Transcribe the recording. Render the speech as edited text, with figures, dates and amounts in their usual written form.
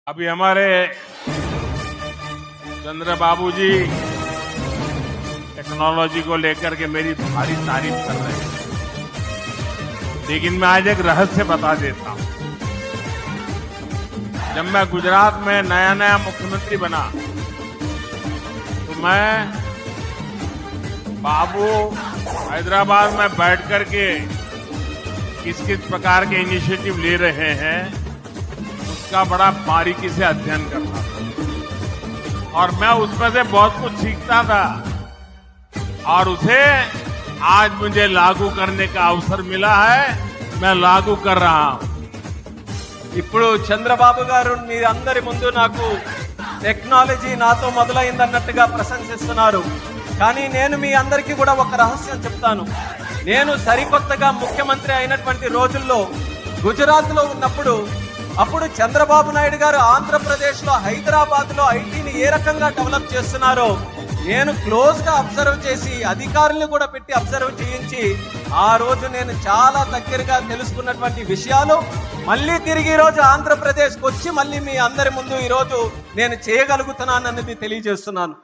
अभी हमारे चंद्र बाबू जी टेक्नोलॉजी को लेकर के मेरी भारी तारीफ कर रहे हैं, लेकिन मैं आज एक रहस्य बता देता हूं। जब मैं गुजरात में नया मुख्यमंत्री बना तो मैं बाबू हैदराबाद में बैठ करके किस किस प्रकार के इनिशिएटिव ले रहे हैं उसका बड़ा बारीकी से अध्ययन करता था और मैं उसमें से बहुत कुछ सीखता था और उसे आज मुझे लागू करने का अवसर मिला है। मैं लागू कर रहा हूं। ఇప్పుడు చంద్రబాబు గారు మీ అందరి ముందు నాకు టెక్నాలజీ నాతో మొదలైందన్నట్టుగా ప్రశంసిస్తున్నారు. కానీ నేను మీ అందరికీ కూడా ఒక రహస్యం చెప్తాను. నేను సరికొత్తగా ముఖ్యమంత్రి అయినటువంటి రోజుల్లో గుజరాత్ లో ఉన్నప్పుడు అప్పుడు చంద్రబాబు నాయుడు గారు ఆంధ్రప్రదేశ్ లో హైదరాబాద్ లో ఐటీని ఏ రకంగా డెవలప్ చేస్తున్నారో నేను క్లోజ్ గా అబ్జర్వ్ చేసి అధికారులను కూడా పెట్టి అబ్జర్వ్ చేయించి ఆ రోజు నేను చాలా దగ్గరగా తెలుసుకున్నటువంటి విషయాలు మళ్ళీ తిరిగి ఈ రోజు ఆంధ్రప్రదేశ్కి వచ్చి మళ్ళీ మీ అందరి ముందు ఈ రోజు నేను చేయగలుగుతున్నానన్నది తెలియజేస్తున్నాను.